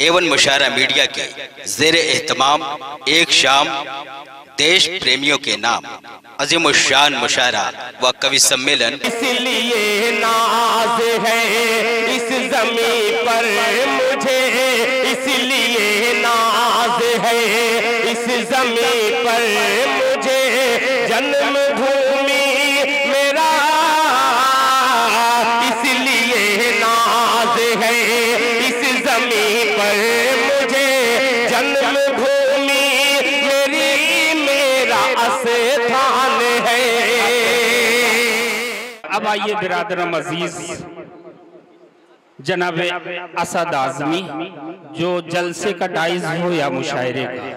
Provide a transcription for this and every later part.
एवं मुशायरा मीडिया के ज़ेर एहतमाम एक शाम देश प्रेमियों के नाम अज़ीमुश्शान मुशायरा व कवि सम्मेलन। इसलिए नाज है इस ज़मीं पर मुझे, इसलिए नाज है इस ज़मीं पर मुझे, जन्मभूमि मेरा इसलिए नाज है इस ज़मीं पर मुझे, जन्मभूमि मेरी मेरा स्थान है। अब आइए बिरादरम अजीज, जनाब असद आज़मी जो जलसे का डाइज हो या मुशायरे का,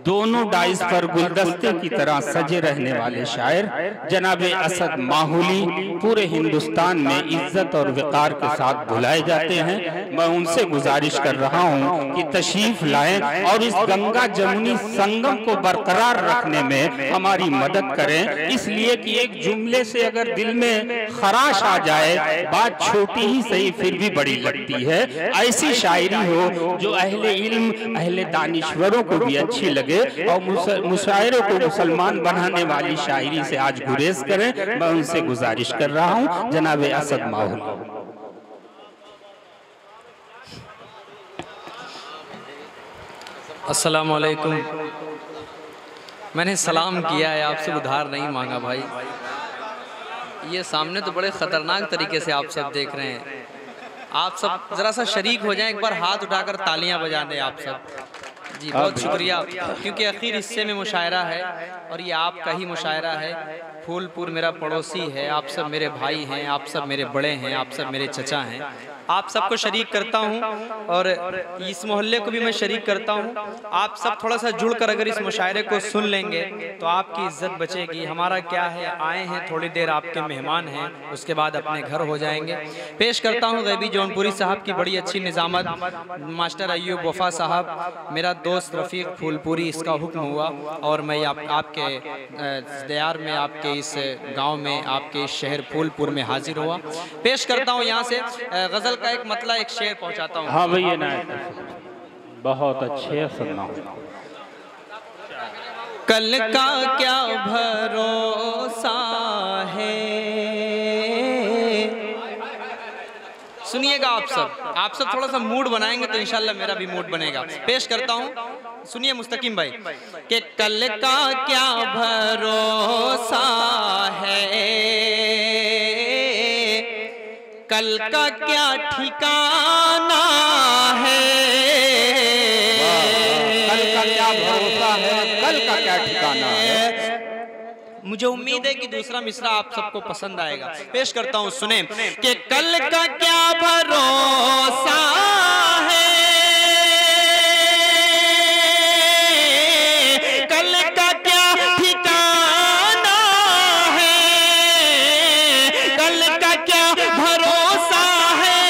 दोनों डाइज पर गुलदस्ते की तरह सजे रहने वाले शायर जनाब असद माहौली पूरे हिंदुस्तान में इज्जत और वक़ार के साथ बुलाए जाते हैं। मैं उनसे गुजारिश कर रहा हूं कि तशरीफ लाएं और इस गंगा जमुनी संगम को बरकरार रखने में हमारी मदद करें, इसलिए कि एक जुमले से अगर दिल में खराश आ जाए, बात छोटी ही सही फिर भी बड़ी लगती है। ऐसी शायरी हो जो अहले इल्म अहले दानिश्वरों को भी अच्छी लगे और मुशायरों को मुसलमान बनाने वाली शायरी से आज गुरेज करें। मैं उनसे गुजारिश कर रहा हूं जनाब असद माहौल। अस्सलाम वालेकुम। मैंने सलाम किया है, आपसे उधार नहीं मांगा भाई। ये सामने तो बड़े ख़तरनाक तरीके से आप सब देख रहे हैं। आप सब ज़रा सा शरीक हो जाएं, एक बार हाथ उठाकर तालियां बजा दें आप सब। जी बहुत शुक्रिया, क्योंकि आखिर हिस्से में मुशायरा है और ये आपका ही मुशायरा है। फूलपुर मेरा पड़ोसी है, आप सब मेरे भाई हैं, आप सब मेरे बड़े हैं, आप सब मेरे चचा हैं। आप सबको शरीक करता हूँ और इस मोहल्ले को भी मैं शरीक करता हूँ। आप सब थोड़ा सा जुड़कर अगर इस मुशायरे को सुन लेंगे तो आपकी इज्जत बचेगी। हमारा क्या है, आए हैं थोड़ी देर, आपके मेहमान हैं, उसके बाद अपने घर हो जाएंगे। पेश करता हूँ गैबी जौनपुरी साहब की बड़ी अच्छी निज़ामत, मास्टर अय्यूब वफ़ा साहब, मेरा दोस्त रफ़ीक फूलपुरी, इसका हुक्म हुआ और मैं आपके दयार में, आपके इस गाँव में, आपके इस शहर फूलपुर में हाजिर हुआ। पेश करता हूँ यहाँ से गज़ल का एक मतला, एक शेर पहुंचाता हूँ। हाँ भैया ना, बहुत अच्छे सुनना। कल का क्या भरोसा है, सुनिएगा आप सब थोड़ा सा मूड बनाएंगे तो इंशाल्लाह मेरा भी मूड बनेगा। पेश करता हूँ, सुनिए मुस्तकीम भाई, कि कल का क्या भरोसा है, कल का क्या ठिकाना है, कल का क्या भरोसा है, कल का क्या ठिकाना है। मुझे उम्मीद है कि दूसरा मिसरा आप सबको पसंद आएगा। पेश करता हूँ, सुने कि कल का क्या भरोसा है, कल का क्या ठिकाना है, कल का क्या भरोसा है,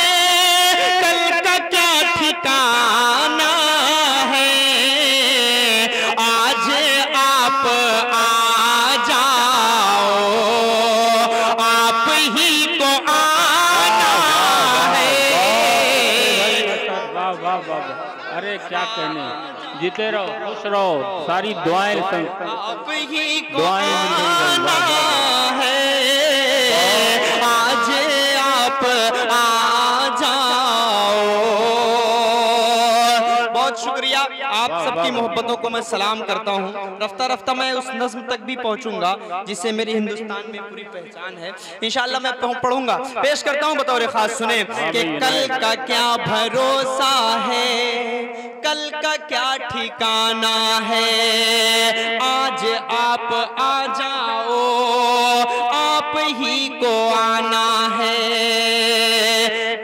कल का क्या ठिकाना है। आज आप आ जाओ, आप ही को आना है। वाह वाह वाह, अरे क्या कहने, जीते रहो, खुश रहो, सारी दुआएं आप ही को आना है, आज आप आ जाओ। बहुत शुक्रिया, आप सबकी मोहब्बतों को मैं सलाम करता हूँ। रफ्ता रफ्ता मैं उस नज़्म तक भी पहुँचूंगा जिससे मेरी हिंदुस्तान में पूरी पहचान है। इंशाअल्लाह मैं पढ़ूंगा। पेश करता हूँ बतौर खास, सुने कि कल का क्या भरोसा है, कल का क्या ठिकाना है। आज आप आ जाओ, आप ही को आना है।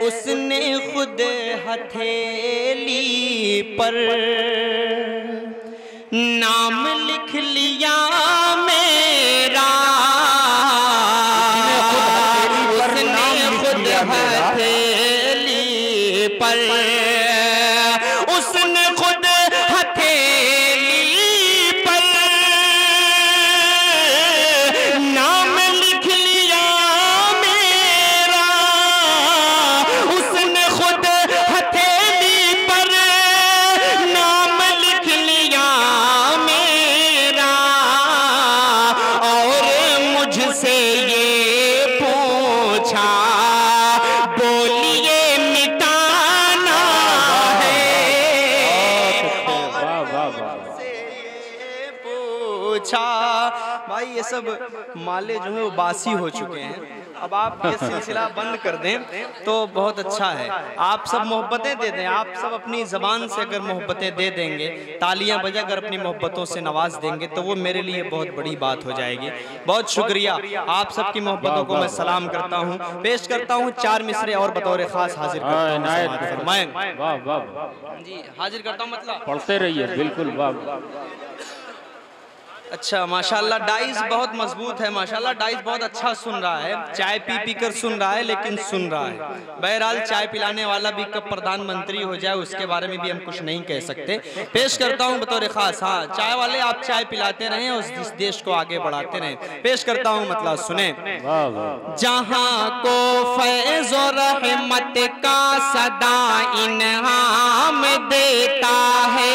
उसने खुद हथेली पर नाम लिख लिया मेरा, उसने खुद हथेली पर, उसने खुद हथेली पर नाम लिख लिया मेरा, उसने खुद हथेली पर मुझसे ये पूछा, बोलिए मिटाना है। से ये पूछा। भाई ये सब माले जो है वो बासी हो चुके हैं, अब आप ये सिलसिला बंद कर दें तो बहुत अच्छा है। आप सब मोहब्बतें दे दें, आप सब अपनी ज़बान से अगर मोहब्बतें दे देंगे, तालियां बजाकर अपनी मोहब्बतों से नवाज देंगे तो वो मेरे लिए बहुत बड़ी बात हो जाएगी। बहुत शुक्रिया, आप सबकी मोहब्बतों को मैं सलाम करता हूँ। पेश करता हूँ 4 मिसरे और बतौर खास हाजिर करता हूँ। जी हाजिर करता हूँ, मतलब पढ़ते रहिए। बिल्कुल वाह। अच्छा माशाल्लाह, डाइस बहुत मजबूत है माशाल्लाह, डाइस बहुत अच्छा सुन रहा है, चाय पी पी कर सुन रहा है लेकिन सुन रहा है। बहरहाल चाय पिलाने वाला भी कब प्रधानमंत्री हो जाए उसके बारे में भी हम कुछ नहीं कह सकते। पेश करता हूँ बतौर खास, हाँ चाय वाले आप चाय पिलाते रहें और इस देश को आगे बढ़ाते रहें। पेश करता हूँ, मतलब सुने। जहाँ को फैज़ और रहमत का सदा इनाम देता है,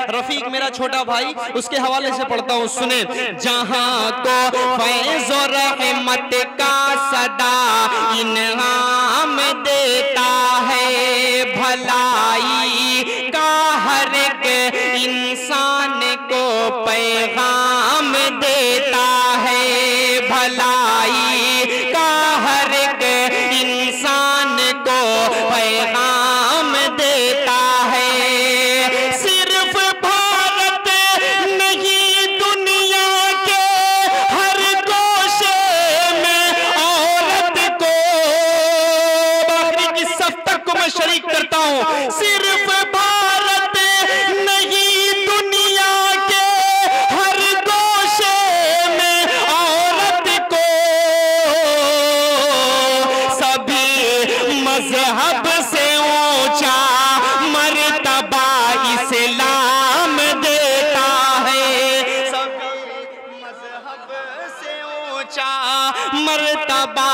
रफीक मेरा छोटा भाई उसके हवाले से पढ़ता हूँ, सुने। जहाँ को फैज़ और रहमत का सदा इनाम देता है, भलाई का हर एक इंसान को पैगाम देता है, भलाई का हर एक इंसान को पैगाम देता है। शरीक करता हूँ, सिर्फ भारत नहीं दुनिया के हर गोशे में औरत को सभी मजहब से ऊंचा मर्तबा इस्लाम देता है, सभी मजहब से ऊंचा मर्तबा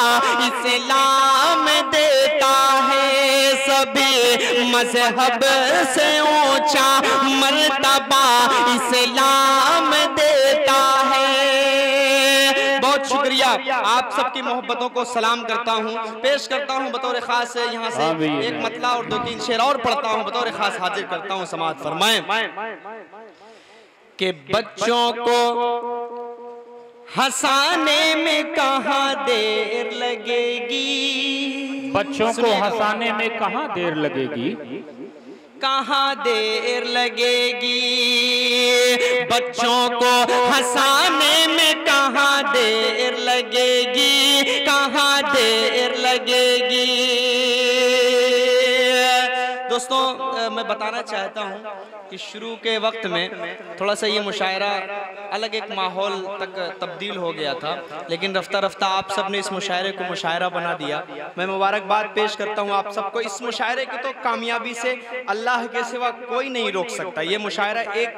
इस्लाम देता है, सभी मजहब से ऊंचा मर्तबा इस्लाम देता है। बहुत शुक्रिया, आप सबकी मोहब्बतों को सलाम करता हूँ। पेश करता हूँ बतौर खास यहाँ से एक मतला और 2-3 शेर और पढ़ता हूँ, बतौर खास हाजिर करता हूँ। समाअत फरमाएं कि बच्चों को हंसाने में कहाँ देर लगेगी, बच्चों को हंसाने में कहाँ देर लगेगी, कहाँ देर लगेगी, बच्चों को हंसाने में कहाँ देर लगेगी, कहाँ देर लगेगी। दोस्तों मैं बताना चाहता हूँ कि शुरू के वक्त में थोड़ा सा ये मुशायरा अलग एक माहौल तक तब्दील हो गया था, लेकिन रफ्ता रफ्ता आप सब ने इस मुशायरे को मुशायरा बना दिया। मैं मुबारकबाद पेश करता हूँ आप सबको। इस मुशायरे की तो कामयाबी से अल्लाह के सिवा कोई नहीं रोक सकता। ये मुशायरा एक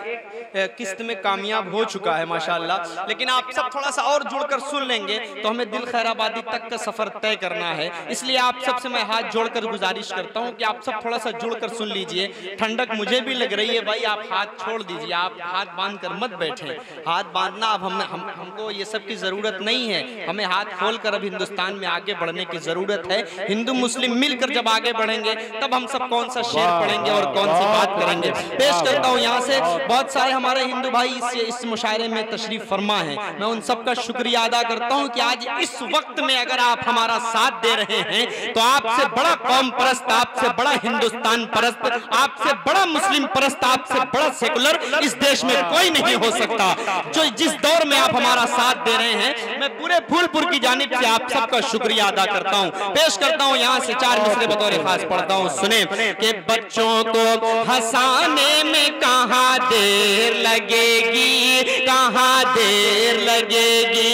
किस्त में कामयाब हो चुका है माशाअल्लाह, लेकिन आप सब थोड़ा सा और जुड़कर सुन लेंगे तो हमें दिल खैराबादी तक का सफ़र तय करना है। इसलिए आप सबसे मैं हाथ जोड़कर गुजारिश करता हूँ कि आप सब थोड़ा सा जुड़कर सुन लीजिए। ठंडक मुझे भी लग रही है भाई, आप हाथ छोड़ दीजिए, आप हाथ बांध कर मत बैठे। हाथ बांधना अब हमको ये सब की जरूरत नहीं है, हमें हाथ खोलकर अब हिंदुस्तान में आगे बढ़ने की जरूरत है। हिंदू मुस्लिम मिलकर जब आगे बढ़ेंगे तब हम सब कौन सा शेर पढ़ेंगे और कौन सी बात करेंगे। पेश करता हूँ यहाँ से, बहुत सारे हमारे हिंदू भाई इस मुशायरे में तशरीफ फरमा है, मैं उन सबका शुक्रिया अदा करता हूँ कि आज इस वक्त में अगर आप हमारा साथ दे रहे हैं तो आपसे बड़ा कौम परस्त, आपसे बड़ा हिंदुस्तान परस्त, आपसे बड़ा मुस्लिम परस्त, आपसे बड़ा सेकुलर इस देश में कोई नहीं हो सकता। जो जिस दौर में आप हमारा साथ दे रहे हैं, मैं पूरे फूलपुर की जानिब से आप सबका शुक्रिया अदा करता हूँ। पेश करता हूँ यहाँ से 4 मिसरे बतौर खास पढ़ता हूँ, सुने कि बच्चों को हंसाने में कहाँ देर लगेगी, कहाँ देर लगेगी,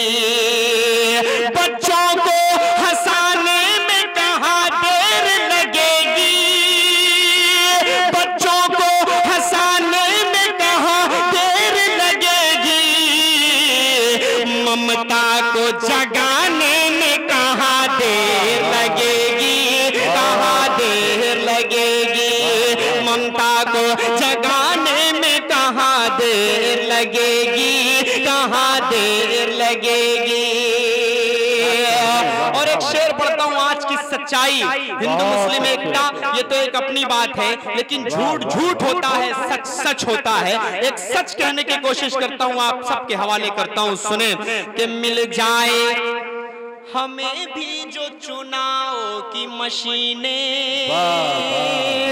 बच्चों को हंसाने में कहाँ देर लगेगी, बच्चों को हंसाने में कहाँ देर लगेगी, ममता को जगाने में कहाँ देर लगेगी, कहाँ देर लगेगी, ममता को जगाने में कहाँ देर लगेगी, कहाँ देर लगेगी। और एक शेर पढ़ता हूँ, आज की सच्चाई, हिंदू मुस्लिम एकता, ये तो एक अपनी बात है, लेकिन झूठ झूठ होता है, सच सच होता है। एक सच कहने की कोशिश करता हूँ, आप सबके हवाले करता हूँ, सुने कि मिल जाए हमें भी जो चुनाव की मशीनें,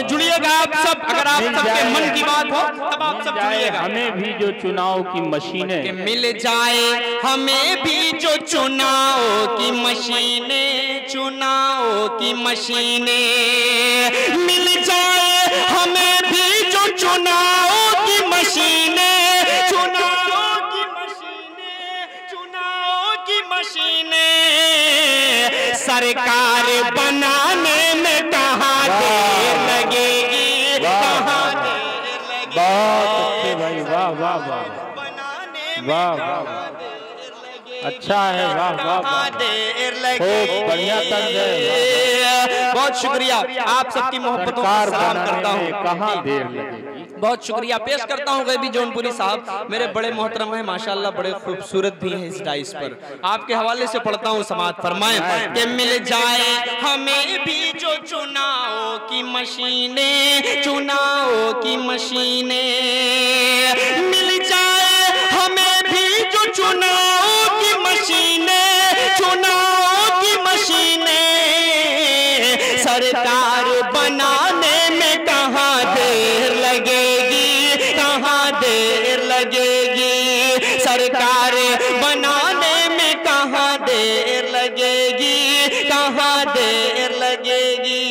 जुड़िएगा आप सब, अगर आप सबके मन की बात हो तब आप सब जुड़िएगा। हमें भी जो चुनाव की मशीनें, कि मिल जाए हमें भी जो चुनाव की मशीनें, चुनाव की मशीनें, मिल जाए हमें भी जो चुनाव की मशीनें, चुनाव की मशीनें, चुनाव की मशीनें, सरकार बनाने में कहाँ देर लगेगी, कहाँ देर लगेगी। बहुत अच्छे भाई, वाह वाह वाह, बनाने में वाह कहाँ वाह, देर लगेगी, अच्छा है, वाह वाह कहाँ वाह, देर खूब लगेगी। बढ़िया तर्ज है। बहुत शुक्रिया, आप सबकी मोहब्बतों को सरकार सलाम करता बनाने में हूँ। कहाँ देर लगेगी। बहुत शुक्रिया पेश करता हूँ गैबी जौनपुरी साहब, मेरे बड़े मोहतरम हैं माशाल्लाह, बड़े खूबसूरत भी हैं इस डाइस पर। आपके हवाले से पढ़ता हूँ, समाअत फरमाएं कि मिल जाए हमें भी जो चुनाव की मशीनें, चुनाव की मशीनें, मिल जाए हमें भी जो चुनाव की मशीनें, चुनाव की मशीनें, सरकार बनाने में कहाँ देर लगेगी, कहाँ देर लगेगी, सरकार बनाने में कहाँ देर लगेगी, कहाँ देर लगेगी।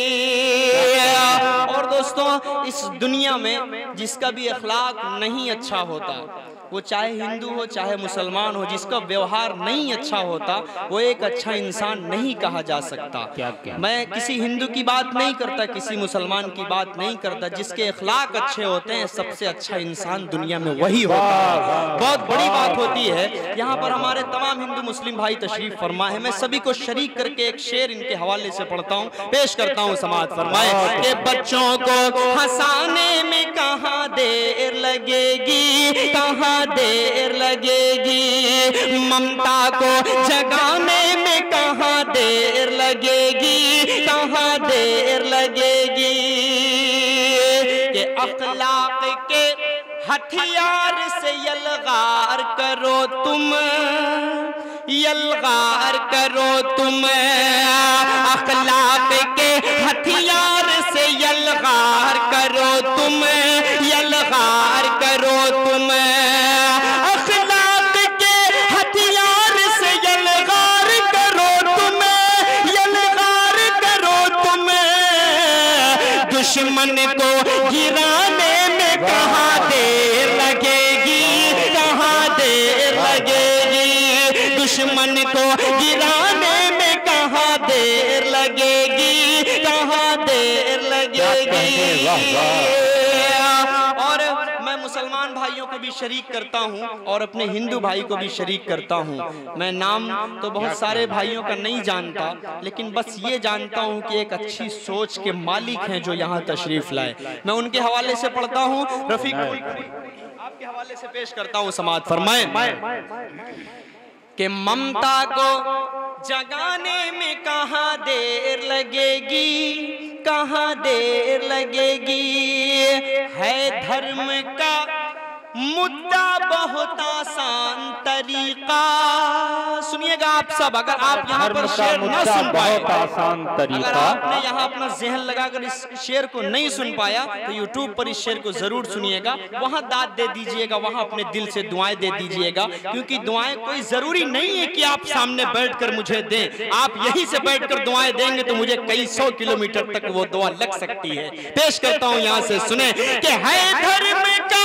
और दोस्तों, इस दुनिया में जिसका भी अखलाक नहीं अच्छा होता, वो चाहे हिंदू हो चाहे मुसलमान हो, जिसका व्यवहार नहीं अच्छा होता वो एक अच्छा इंसान नहीं कहा जा सकता। क्या क्या? मैं किसी हिंदू की बात नहीं करता, किसी मुसलमान की बात नहीं करता, जिसके अखलाक अच्छे होते हैं सबसे अच्छा इंसान दुनिया में वही होता है। बहुत बड़ी बात होती है। यहाँ पर हमारे तमाम हिंदू मुस्लिम भाई तशरीफ फरमा है, मैं सभी को शरीक करके एक शेर इनके हवाले से पढ़ता हूँ, पेश करता हूँ, समाअत फरमाए कि बच्चों को हंसाने में कहाँ देर लगेगी, कहाँ देर लगेगी, ममता को जगाने में कहाँ देर लगेगी, कहाँ देर लगेगी, कि अखलाक के हथियार से यलगार करो तुम, यलगार करो तुम, अखलाक के हथियार से यलगार करो तुम, यलगार करो तुम, अखलाक के हथियार से यलगार करो तुम, यलगार करो तुम, दुश्मन को गिराने में कहाँ देर लगेगी, कहाँ देर लगेगी, दुश्मन को गिराने में कहाँ देर लगेगी, कहाँ देर लगेगी। और मैं मुसलमान भाइयों को भी शरीक करता हूँ और अपने हिंदू भाई को भी शरीक करता हूँ। मैं नाम तो बहुत सारे भाइयों का नहीं जानता, लेकिन बस ये जानता हूँ कि एक अच्छी सोच के मालिक हैं जो यहाँ तशरीफ लाए। मैं उनके हवाले से पढ़ता हूँ, रफीक आपके हवाले से पेश करता हूँ, समाअत फरमाएं कि ममता को जगाने में कहाँ देर लगेगी, कहाँ देर लगेगी, है धर्म का मुद्दा बहुत आसान तरीका। सुनिएगा आप सब, अगर आप यहाँ पर शेर न सुन पाए, अगर आपने यहाँ अपना जहन लगाकर इस शेर को नहीं सुन पाया तो यूट्यूब पर इस शेर को जरूर सुनिएगा, वहाँ दाद दे दीजिएगा, वहाँ अपने दिल से दुआएं दे दीजिएगा, क्योंकि दुआएं कोई जरूरी नहीं है कि आप सामने बैठकर मुझे दें, आप यहीं से बैठकर दुआएं देंगे तो मुझे कई 100 किलोमीटर तक वो दुआ लग सकती है। पेश करता हूँ यहाँ से, सुने कि है धर्म का